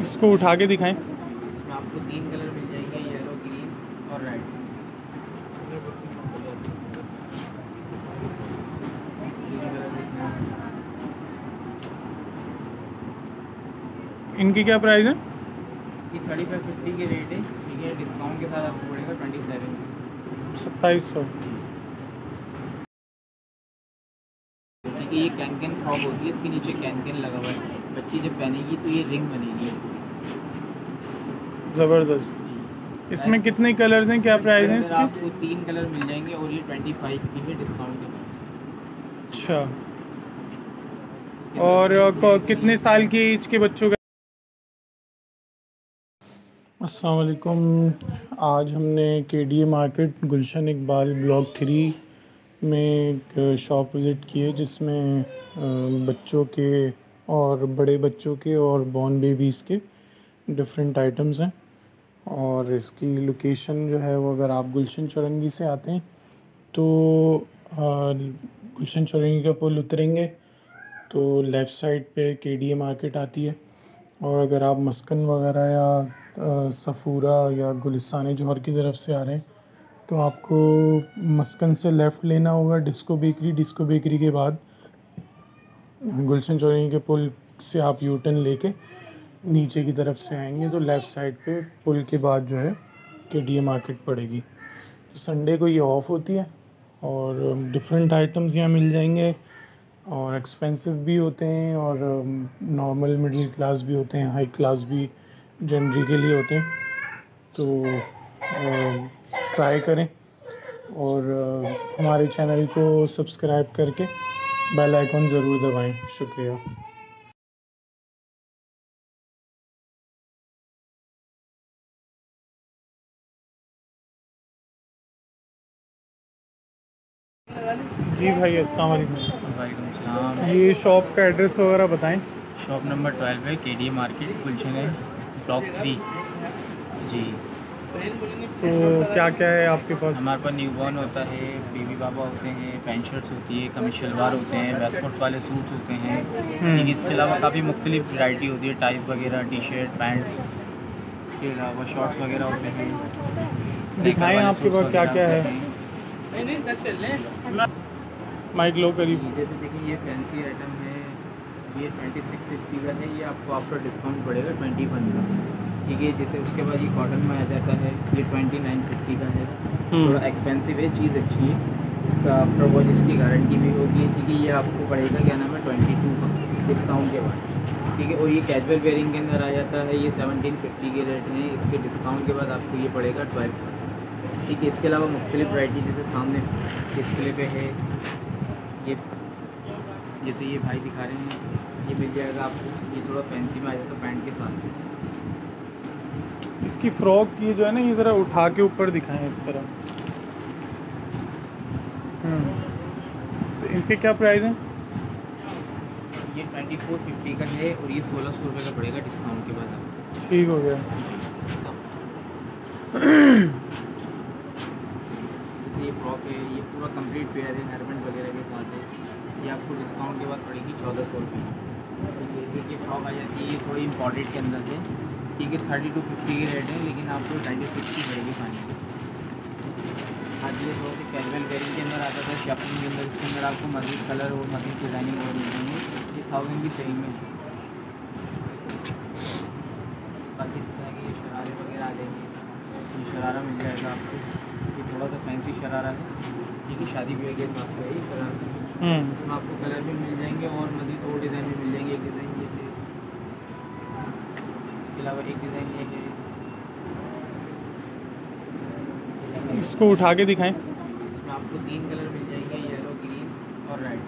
इसको उठा के दिखाएं। इसमें आपको 3 कलर मिल जाएंगे, येलो, ग्रीन और रेड। इनकी क्या प्राइस है? ये 3550 के रेट है, ठीक है। डिस्काउंट के साथ आपको पड़ेगा 27। 2700। ठीक है। ये कैन फ्रॉक होती है, इसके नीचे कैन लगा हुआ है। बच्ची जब पहनेगी तो ये रिंग बनेगी। ज़बरदस्त। इसमें कितने कलर्स हैं, क्या प्राइस हैं इसके अंदर इसके? आपको 3 कलर मिल जाएंगे और ये 25 की है डिस्काउंट के बाद। अच्छा। इसके बाद और में पूरी कितने साल की एज के बच्चों का? अस्सलाम वालेकुम। आज हमने केडीए मार्केट गुलशन इकबाल ब्लॉक 3 में एक शॉप विज़िट की है, जिसमें बच्चों के और बड़े बच्चों के और बॉर्न बेबीज़ के डिफरेंट आइटम्स हैं। और इसकी लोकेशन जो है वो, अगर आप गुलशन चौरंगी से आते हैं तो गुलशन चौरंगी का पुल उतरेंगे तो लेफ़्ट साइड पे केडीए मार्केट आती है। और अगर आप मस्कन वगैरह या सफूरा या गुलिस्तान जौहर की तरफ से आ रहे हैं तो आपको मस्कन से लेफ़्ट लेना होगा, डिस्को बेकरी के बाद गुलशन चौरंगी के पुल से आप यू टर्न लेके नीचे की तरफ से आएंगे तो लेफ़्ट साइड पे पुल के बाद जो है केडीए मार्केट पड़ेगी। तो संडे को ये ऑफ़ होती है और डिफरेंट आइटम्स यहाँ मिल जाएंगे, और एक्सपेंसिव भी होते हैं और नॉर्मल मिडिल क्लास भी होते हैं, हाई क्लास भी जनरी के लिए होते हैं। तो ट्राई करें और हमारे चैनल को सब्सक्राइब करके बेल आइकॉन ज़रूर दबाएं। शुक्रिया। जी भाई, अस्सलाम वालेकुम। वालेकुम सलाम। ये शॉप का एड्रेस वगैरह बताएं। शॉप नंबर 12 है, केडीए मार्केट गुलशन है, ब्लॉक 3 जी। तो क्या क्या है आपके पास? हमारे पास न्यूबॉर्न होता है, बेबी बाबा होते हैं, पैंट शर्ट्स होती है, कमीज शलवार होते हैं, वेस्टकोट वाले सूट्स होते हैं। ठीक है। इसके अलावा काफ़ी मुख्तलिफ वैरायटी होती है, टाइज वगैरह, टी शर्ट, पैंट्स। इसके अलावा शॉर्ट्स वगैरह होते हैं। दिखाएं आपके पास क्या क्या है। माइक लो करीब। जैसे देखिए, ये फैंसी आइटम है, ये 2650 का है। ये आपको आफ्टर डिस्काउंट पड़ेगा 21 का। ठीक है। जैसे उसके बाद ये कॉटन में आ जाता है, ये 2950 का है। थोड़ा एक्सपेंसिव है, चीज़ अच्छी है। इसका आफ्टर वॉश इसकी गारंटी भी होगी। ठीक है। ये आपको पड़ेगा क्या नाम है 22 का डिस्काउंट के बाद। ठीक है। और ये कैजुअल वेयरिंग के अंदर आ जाता है, ये 1750 के रेट हैं। इसके डिस्काउंट के बाद आपको ये पड़ेगा 12 का। ठीक है। इसके अलावा मुख्तलिफ वैरायटी जैसे सामने डिस्प्ले पे है, ये जैसे ये भाई दिखा रहे हैं, ये मिल जाएगा आपको। ये थोड़ा फैंसी में आ जाता है पैंट के साथ। इसकी फ्रॉक ये जो है ना, ये ज़रा उठा के ऊपर दिखाएं इस तरह। तो इनके क्या प्राइस हैं? ये 2450 का है और ये 1600 रुपये का पड़ेगा डिस्काउंट के बाद आपको। ठीक हो गया। जैसे ये फ्रॉक है, ये पूरा कंप्लीट पेयर है, हेयरबैंड वगैरह के साथ है। ये आपको डिस्काउंट के बाद पड़ेगी 1400 रुपये। ठीक है। ये फ्रॉक आ जाती है, ये थोड़ी इम्पोर्टेड के अंदर है। ठीक है। 3250 के रेट है, लेकिन आपको 26 की पड़ेगी फाइनल। हाँ जी। ये थोड़ा सा कैजुअल वेयरिंग के अंदर आता था, शॉपिंग के अंदर। इसके अंदर आपको मज़ीद कलर और मज़ीद डिज़ाइनिंग और मिल जाएंगे। ये 1000 की सही में। बाकी इस तरह के ये शरारे वगैरह आ जाएंगे, ये शरारा मिल जाएगा आपको। ये थोड़ा सा फैंसी शरारा है, ठीक है। शादी ब्याह के हिसाब से ये शरारा। इसमें आपको कलर भी मिल जाएंगे और मज़ीद और डिज़ाइन भी मिल जाएंगे। एक डिज़ाइन ये है, इसके अलावा एक डिज़ाइन ये है। इसको उठा के दिखाएं। इसमें आपको 3 कलर मिल जाएंगे, येलो, ग्रीन और रेड।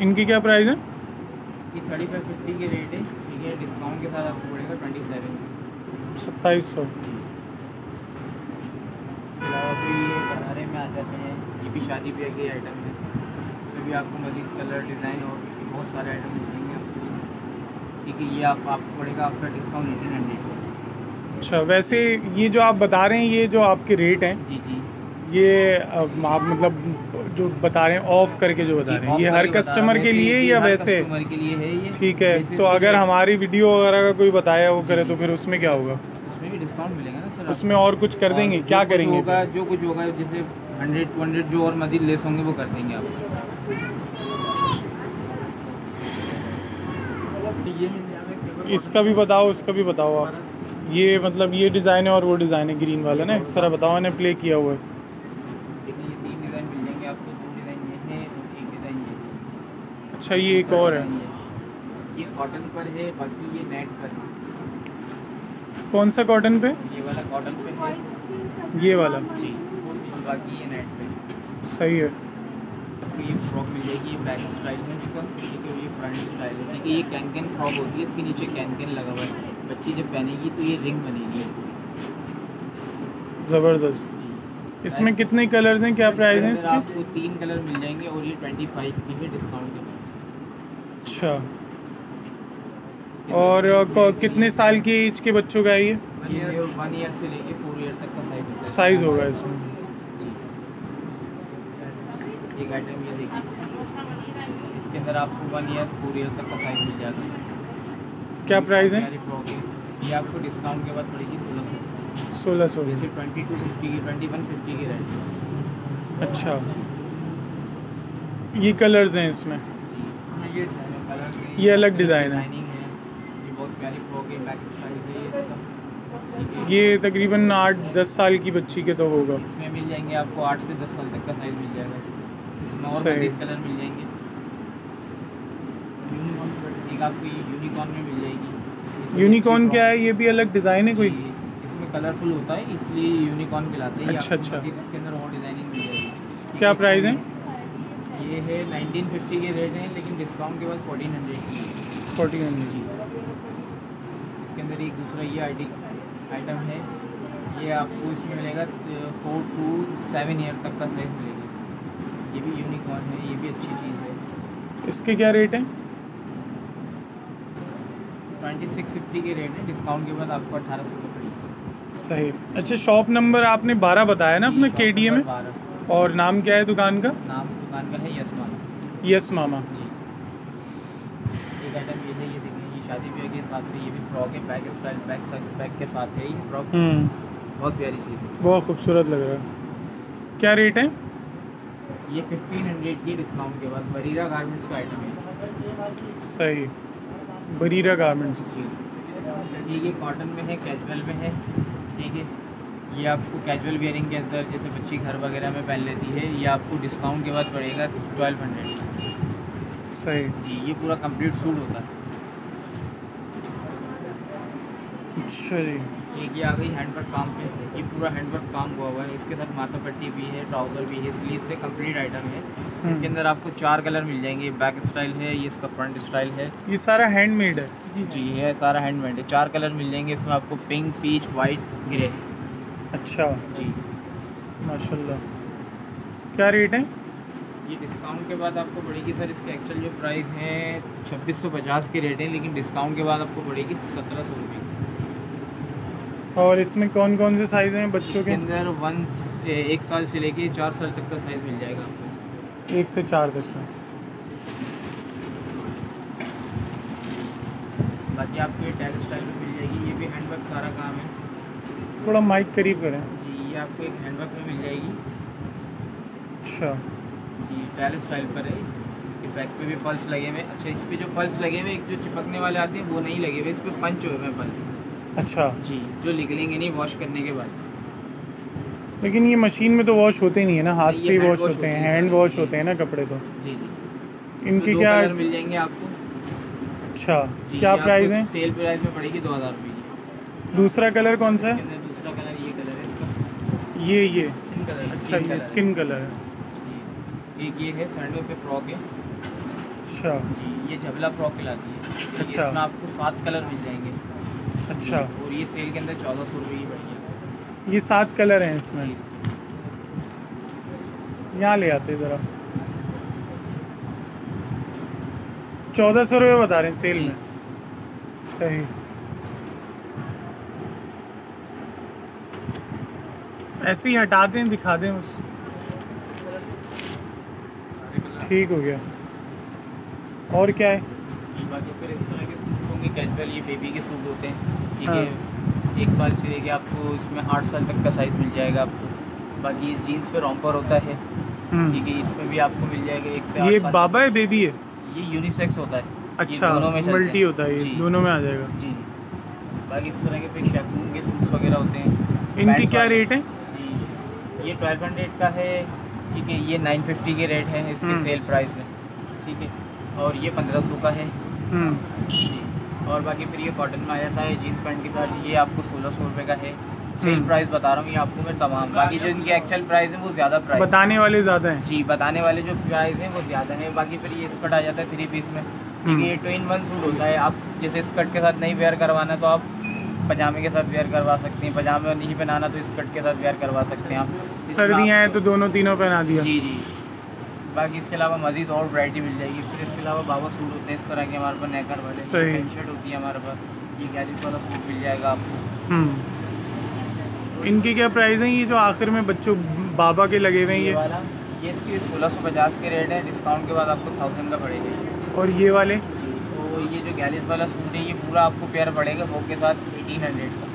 इनकी क्या प्राइस है? ये 3550 के रेट है, ठीक है। डिस्काउंट के साथ आपको पड़ेगा 27। 2700। इसके अलावा भी ये गरारे में आ जाते हैं, ये भी शादी ब्याह के आइटम है। इसमें भी आपको मज़ीद कलर, डिज़ाइन और बहुत सारे आइटम मिल जाएंगे आपको इसमें। ठीक है। ये आपको पड़ेगा आफ्टर डिस्काउंट 1800 का। अच्छा, वैसे ये जो आप बता रहे हैं, ये जो आपके रेट हैं, जी जी। ये आप मतलब जो बता रहे हैं ऑफ करके जो बता रहे हैं, ये हर कस्टमर के लिए या वैसे? कस्टमर के लिए है ये। ठीक है, वैसे तो अगर हमारी वीडियो वगैरह का कोई बताया वो करे तो फिर उसमें क्या होगा? उसमें भी डिस्काउंट मिलेगा ना सर। उसमें और कुछ कर देंगे? क्या करेंगे? होगा जो कुछ होगा, जैसे 100-200 जो और मजीद लेस होंगे वो कर देंगे आपको। ये मिल जाएगा। इसका भी बताओ, इसका भी बताओ आप। ये मतलब ये डिज़ाइन है और वो डिज़ाइन है ग्रीन वाला ना, इस तरह बताओ, मैंने प्ले किया हुआ है। देखिए ये 3 डिज़ाइन मिल जाएंगे आपको, 2 डिज़ाइन ये है और 1 डिज़ाइन ये है। अच्छा, ये एक और है। ये कॉटन पर है, बाकी ये नेट पर है। कौन सा कॉटन पे? ये वाला कॉटन पे है, ये वाला? जी। बाकी ये नेट पे। सही है। आपको ये फ्रॉक मिल जाएगी, ये बैक स्टाइल है इसका, ठीक है। ये फ्रंट स्टाइल है, ठीक है। ये कैन फ्रॉक होती है, इसके नीचे कैन लगा हुआ है। बच्ची जब पहनेगी तो ये रिंग बनेगी। ज़बरदस्त। इसमें कितने कलर्स हैं, क्या प्राइस है इसके? आपको 3 कलर मिल जाएंगे और ये 25 की है डिस्काउंट के बाद। अच्छा, और कितने साल की एज के बच्चों का है ये? 1 ईयर से लेके 4 ईयर तक का साइज होता है। साइज़ होगा इसमें? एक आइटम ये देखिए, इसके अंदर आपको 1 ईयर 4 ईयर तक का साइज मिल जाएगा। क्या प्राइस है? फ्रॉक है, ये आपको डिस्काउंट के बाद पड़ेगी 1600। 1600। जैसे 2250 की, 2150 की रेंज। अच्छा, ये कलर्स हैं इसमें? ये कलर, ये अलग डिज़ाइन है। डिज़ाइनिंग है। ये बहुत प्यारी फ्रॉक है, बैक स्टाइल है इसका। ये तकरीबन 8-10 साल की बच्ची के तो होगा। इसमें मिल जाएंगे आपको 8 से 10 साल तक का साइज़ मिल जाएगा। इसमें और सही। मज़ीद कलर मिल जाएंगे। एक आपको ये यूनिकॉर्न में मिल जाएगी। यूनिकॉर्न क्या है? ये भी अलग डिज़ाइन है कोई? इसमें कलरफुल होता है इसलिए यूनिकॉर्न कहलाता है। अच्छा, अच्छा। इसके अंदर और डिज़ाइनिंग मिल जाएगी। क्या प्राइस है? ये है 1950 के रेट हैं, लेकिन डिस्काउंट के बाद 1400 की है। 1400। इसके अंदर एक दूसरा ये आइटम है, ये आपको इसमें मिलेगा 4 to 7 ईयर तक का साइज मिलेगा। ये भी यूनिकॉर्न है, ये भी अच्छी चीज़ है। इसके क्या रेट है? 2650 के रेट है, डिस्काउंट के बाद आपको 1800 का पड़ेगा। सही। अच्छा, शॉप नंबर आपने 12 बताया ना अपना KDA में? 12। और नाम क्या है दुकान का? नाम दुकान का है यस मामा। यस मामा। जी। एक आइटम ये है, ये देखिए, ये शादी ब्याह के हिसाब से ये भी फ्रॉक है, बैक स्टाइल, बैक के साथ है ये फ्रॉक। बहुत प्यारी चीज़ है, बहुत खूबसूरत लग रहा है। क्या रेट है? ये 1500 की डिस्काउंट के बाद। बरीरा गारमेंट्स का आइटम है। सही, बरीरा गारमेंट्स। जी, ठीक है। कॉटन में है, कैजुअल में है, ठीक है। ये आपको कैजुअल वेयरिंग के अंदर, जैसे बच्ची घर वगैरह में पहन लेती है, ये आपको डिस्काउंट के बाद पड़ेगा 1200। सही। जी, ये पूरा कंप्लीट सूट होता है। अच्छा जी। एक ये आ गई हैंडवर्क काम पे, ये पूरा हैंडवर्क काम हुआ हुआ है। इसके साथ माथा पट्टी भी है, ट्राउज़र भी है, स्लीव से कंप्लीट आइटम है। इसके अंदर आपको 4 कलर मिल जाएंगे। बैक स्टाइल है, ये इसका फ्रंट स्टाइल है। ये सारा हैंडमेड है? जी, ये सारा हैंडमेड है। 4 कलर मिल जाएंगे इसमें आपको, पिंक, पीच, वाइट, ग्रे। अच्छा, जी, माशाल्लाह। क्या रेट है? ये डिस्काउंट के बाद आपको पड़ेगी सर, इसके एक्चुअल जो प्राइस है 2650 के रेट है, लेकिन डिस्काउंट के बाद आपको पड़ेगी 1700 रुपये। और इसमें कौन कौन से साइज़ हैं बच्चों के? अंदर 1 साल से लेके 4 साल तक का साइज़ मिल जाएगा आपको। 1 से 4 तक का। बाकी आपको ये टैग स्टाइल में मिल जाएगी। ये भी हैंडवर्क सारा काम है। थोड़ा माइक करीब करें। जी, ये आपको एक हैंडवर्क में मिल जाएगी। अच्छा जी, टैग स्टाइल पर है। इसके बैक पे भी पल्स लगे हुए हैं। अच्छा, इस पे जो पल्स लगे हुए, एक जो चिपकने वाले आते हैं वो नहीं लगे हुए, इस पर पंच हुए हैं पल्स। अच्छा। जी, जो निकलेंगे नहीं वॉश करने के बाद। लेकिन ये मशीन में तो वॉश होते नहीं है ना, हाथ नहीं, से ये ही हैंड वॉश वॉश होते हैं, होते हैं हैंड सारे। वॉश जी। होते हैं ना कपड़े तो। जी जी। इनके इसमें 2 क्या? कलर मिल जाएंगे आपको। अच्छा, जी, क्या ये प्राइस आपको है? सेल प्राइस में पड़ेगी 2000 रुपये की। दूसरा कलर कौन सा है? इसके अंदर दूसरा कलर ये कलर है इसका, ये स्किन कलर। अच्छा, ये स्किन कलर है। जी, एक ये है सैंडो पे फ्रॉक है। अच्छा जी, ये झबला फ्रॉक कहलाती है। अच्छा। इसमें आपको 7 कलर मिल जाएंगे। अच्छा, और ये सेल के अंदर 1400 रुपये की पड़ेगी। ये 7 कलर हैं इसमें। यहाँ ले आते ज़रा। 1400 रुपये बता रहे हैं सेल जी। में। सही। ऐसे ही हटा दें, दिखा दें बस। ठीक हो गया। और क्या है? बाकी फिर इस तरह के सूट्स होंगे कैजुअल, ये बेबी के सूट होते हैं, ठीक हाँ। है। 1 साल से लेके आपको इसमें 8 साल तक का साइज़ मिल जाएगा आपको। बाकी ये जीन्स पे रॉम्पर होता है, ठीक है, इसमें भी आपको मिल जाएगा 1 से 8 ये साल बाबा तक। है बेबी है? ये यूनिसेक्स होता है, ये अच्छा, दोनों में चलते मल्टी हैं। होता है, ये जी दोनों में आ जाएगा। जी। बाकी इस तरह के फिर शेफून के सूट्स वगैरह होते हैं। इनकी पैंट्स क्या वाले। रेट है? जी, ये 1200 का है, ठीक है। ये 950 के रेट है इसके सेल प्राइस में, ठीक है। और ये 1500 का है जी। और बाकी फिर ये कॉटन में आ जाता है जीन्स पैंट के साथ, ये आपको 1600 रुपये का है। सेल प्राइस बता रहा हूँ ये आपको मैं तमाम। बाकी जो इनकी एक्चुअल प्राइस है वो ज़्यादा प्राइस बताने वाले ज़्यादा हैं। जी, बताने वाले जो प्राइस हैं वो ज़्यादा है। बाकी फिर ये स्कर्ट आ जाता है 3 पीस में, ठीक है। ये 2 in 1 सूट होता है। आप जैसे स्कर्ट के साथ नहीं वेयर करवाना तो आप पजामे के साथ वेयर करवा सकते हैं, पजामे नहीं पहनाना तो स्कर्ट के साथ वेयर करवा सकते हैं आप। सर्दियाँ हैं तो दोनों तीनों पहना दिया। जी जी। बाकी इसके अलावा मज़ीद और वैरायटी मिल जाएगी। फिर इसके अलावा बाबा सूट होते हैं इस तरह के हमारे पास, नेकर वाले। सही। पैंट शर्ट होती है हमारे पास, ये गैलिस वाला सूट मिल जाएगा आपको। इनकी क्या प्राइस है? ये जो आखिर में बच्चों बाबा के लगे हुए हैं ये वाला, ये इसके 1650 के रेट है, डिस्काउंट के बाद आपको 1000 का पड़ेगा। और ये वाले? तो ये जो गैलिस वाला सूट है ये पूरा आपको पेयर पड़ेगा वो के साथ 1800 का।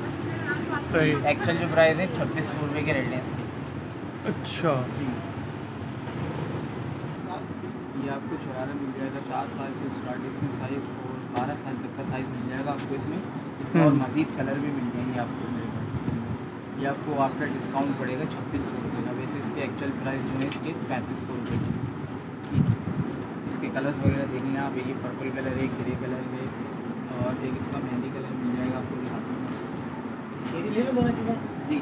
सही। एक्चुअल जो प्राइस है 2600 रुपये के रेट है इसके। अच्छा। ये आपको शरारा मिल जाएगा 4 साल से स्टार्ट, इसमें साइज़ और 12 साल तक का साइज़ मिल जाएगा आपको इसमें। इसमें और मज़ीद कलर भी मिल जाएंगे आपको मेरे पास। ये आपको आफ्टर डिस्काउंट पड़ेगा 2600 रुपये का। वैसे इसके एक्चुअल प्राइस जो है इसके 3500 रुपये के, ठीक है। इसके कलर्स वगैरह देख लें आप। ये पर्पल कलर है, ग्रे कलर है, और एक इसका मेहंदी कलर मिल जाएगा आपको दिखाता हूँ जी।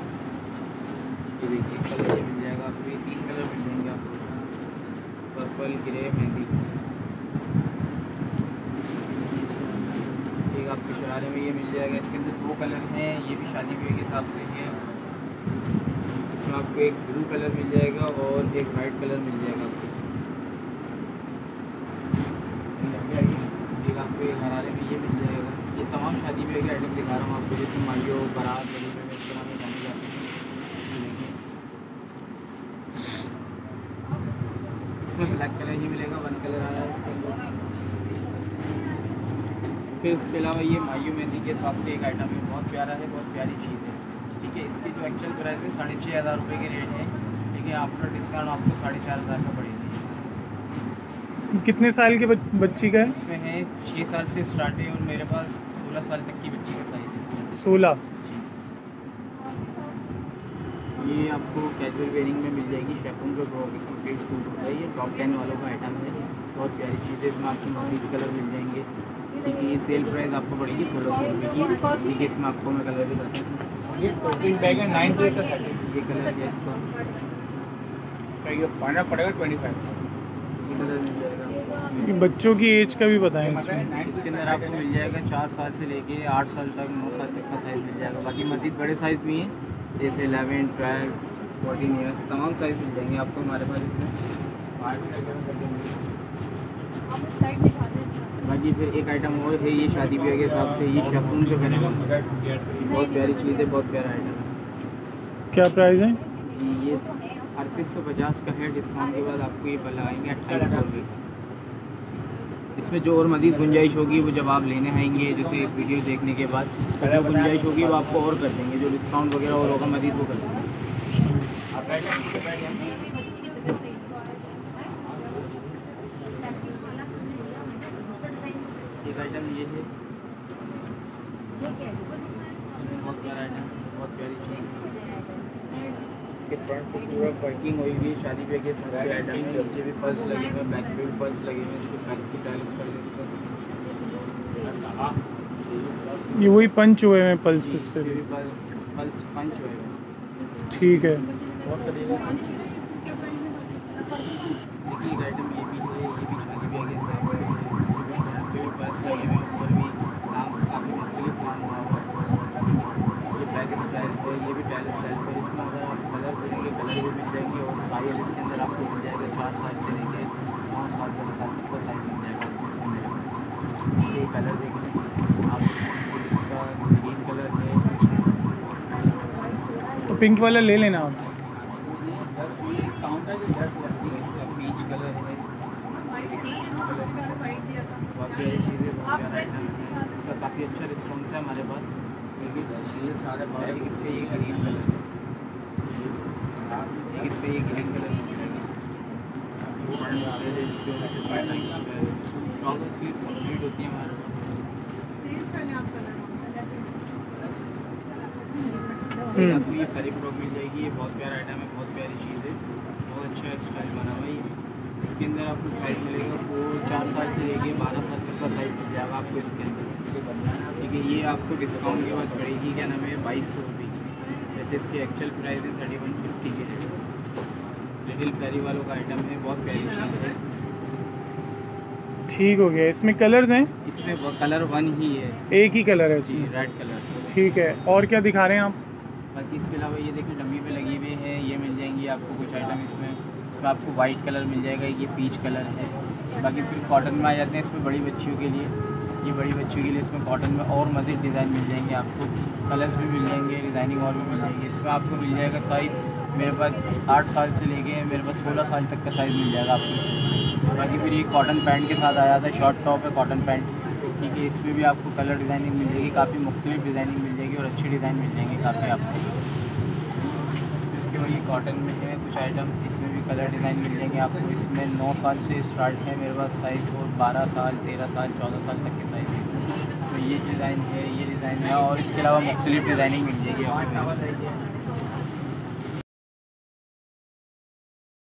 ये देखिए एक कलर ये मिल जाएगा आपको, ये 3 कलर मिल जाएंगे आपको, पर्पल, ग्रे, मेहंदी। एक आपके शरारे में ये मिल जाएगा, इसके अंदर 2 कलर हैं, ये भी शादी ब्याह के हिसाब से है। इसमें आपको एक ब्लू कलर मिल जाएगा और एक वाइट कलर मिल जाएगा आपको। एक आपको एक शरारे में ये मिल जाएगा। ये तमाम शादी ब्याह के आइटम दिखा रहा हूँ आपको, जैसे माइयो, बारात वगैरह में इस तरह में जाने जाते हैं। इसमें ब्लैक कलर ही मिलेगा, 1 कलर आया है इसके अंदर। फिर उसके अलावा ये मायू मेहंदी के हिसाब से एक आइटम है, बहुत प्यारा है, बहुत प्यारी चीज़ है, ठीक है। इसकी जो एक्चुअल प्राइस है 6500 रुपये के रेट है, ठीक है। आफ्टर डिस्काउंट आपको 4500 का पड़ेगा। कितने साल के बच्ची का है? इसमें है 6 साल से स्टार्ट है और मेरे पास 16 साल तक की बच्ची का साइज़ है। 16। ये आपको कैजुअल वेयरिंग में मिल जाएगी। शेफून का कंप्लीट सूट होता है, ये टॉप 10 वालों का आइटम है, बहुत प्यारी चीज़ है। इसमें आपको मज़ीद कलर मिल जाएंगे, ठीक है। ये सेल प्राइस आपको पड़ेगी 1600 रुपये की, ठीक है। इसमें आपको मैं कलर भी बताता हूँ। ये टोटल बैग है 9 से 30, ये कलर है इसका, ये फाइनल पड़ेगा 25। ये कलर मिल जाएगा आपको। ये बच्चों की एज का भी बताएं इसमें। इसके अंदर आपको मिल जाएगा 4 साल से लेके 8 साल तक, 9 साल तक का साइज़ मिल जाएगा। बाकी मज़ीद बड़े साइज़ भी हैं, जैसे 11, 12, 14 ईयर्स, तमाम साइज़ मिल जाएंगे आपको हमारे पास इसमें। बाकी फिर एक आइटम और है, ये शादी ब्याह के हिसाब से, ये शेफून जो है बहुत प्यारी चीज़ है, बहुत प्यारा आइटम है। क्या प्राइस है? ये 3850 का है, डिस्काउंट के बाद आपको ये लगाएंगे 2800 रुपये। इसमें जो और मज़ीद गुंजाइश होगी वो जब आप लेने आएंगे, जैसे वीडियो देखने के बाद तो जो गुंजाइश होगी वो आपको और कर देंगे, जो डिस्काउंट वगैरह और होगा मज़ीद वो कर देंगे। एक आइटम ये है, बहुत प्यारा आइटम, बहुत प्यारी चीज़। इसके फ्रंट पे पूरा वर्किंग हुई हुई शादी ब्याह के हिसाब से आइटम है। नीचे भी पल्स लगे हुए हैं, बैक पे भी पल्स लगे हुए हैं, इसके बैक की टाइल्स पर ये वही पंच हुए हैं पल्सेस पे भी? पल्स पंच हुए हैं, ठीक है। देखिए एक आइटम ये भी है, ये भी शादी ब्याह के हिसाब से है। इसके फ्रंट पे भी पल्स लगे हुए हैं, ऊपर भी काम काफ़ी मुख्तलिफ काम हुआ हुआ है। ये बैक स्टाइल है, ये भी टाइल स्टाइल है। इसमें अगर आप कलर करेंगे कलर भी मिल जाएंगे, और साइज इसके अंदर आपको मिल जाएगा 4 साल से लेके 9 साल 10 साल तक का साइज मिल जाएगा आपको इसके अंदर। इसके कलर देख लें आप, इसका ग्रीन कलर है, तो पिंक वाला ले लेना आप। काउंटर जो 10 लगती है, इसका पीच कलर है, बहुत प्यारी चीज़ें, बहुत प्यारा आइटम है। इसका काफ़ी अच्छा रिस्पॉन्स है हमारे पास। देखिए ये सारे एक इस पर ये ग्रीन कलर है, एक इस पर ये ग्रीन कलर है, शॉल और स्लीव्स कंप्लीट होती है हमारे पास। आपको ये फेरी फ्रॉक मिल जाएगी। ये बहुत प्यारा आइटम है, बहुत प्यारी चीज़ है, बहुत अच्छा स्टाइल बना हुआ है ये। इसके अंदर आपको साइज़ मिलेगा, वो 4 साल से लेके 12 साल तक का साइज़ मिल जाएगा आपको इसके अंदर। ठीक है, ये आपको डिस्काउंट के बाद पड़ेगी क्या नाम है 2200 रुपये की। वैसे इसकी एक्चुअल प्राइस है 3150 के है। लिटिल फेरी वालों का आइटम है, बहुत प्यारी चीज़ है। ठीक हो गया। इसमें कलर्स हैं? इसमें कलर वन ही है, एक ही कलर है जी, इसमें? Red colour. ठीक है, और क्या दिखा रहे हैं आप? बाकी इसके अलावा ये देखिए डमी पे लगी हुई है, ये मिल जाएंगी आपको कुछ आइटम इसमें आपको वाइट कलर मिल जाएगा, ये पीच कलर है। बाकी फिर कॉटन में आ जाते हैं इसमें बड़ी बच्चियों के लिए। ये बड़ी बच्चियों के लिए इसमें कॉटन में और मज़ीद डिज़ाइन मिल जाएंगे आपको, कलर्स भी मिल जाएंगे, डिज़ाइनिंग और भी मिल जाएगी। इसमें आपको मिल जाएगा साइज़ मेरे पास 8 साल से लेके मेरे पास 16 साल तक का साइज़ मिल जाएगा आपको। बाकी फिर ये कॉटन पैंट के साथ आया था, शॉर्ट टॉप है कॉटन पैंट। ठीक है, इसमें भी आपको कलर डिज़ाइनिंग मिल जाएगी, काफ़ी मुख्तलिफ डिज़ाइनिंग मिल जाएगी और अच्छी डिज़ाइन मिल जाएंगे काफ़ी आपको। इसके बाद ये कॉटन में है कुछ आइटम, इसमें भी कलर डिज़ाइन मिल जाएंगे आपको। इसमें 9 साल से स्टार्ट है मेरे पास साइज़, और 12 साल, 13 साल, 14 साल तक के साइज़ है। तो ये डिज़ाइन है, ये डिज़ाइन है, और इसके अलावा मुख्तलिफ डिज़ाइनिंग मिल जाएगी आपको।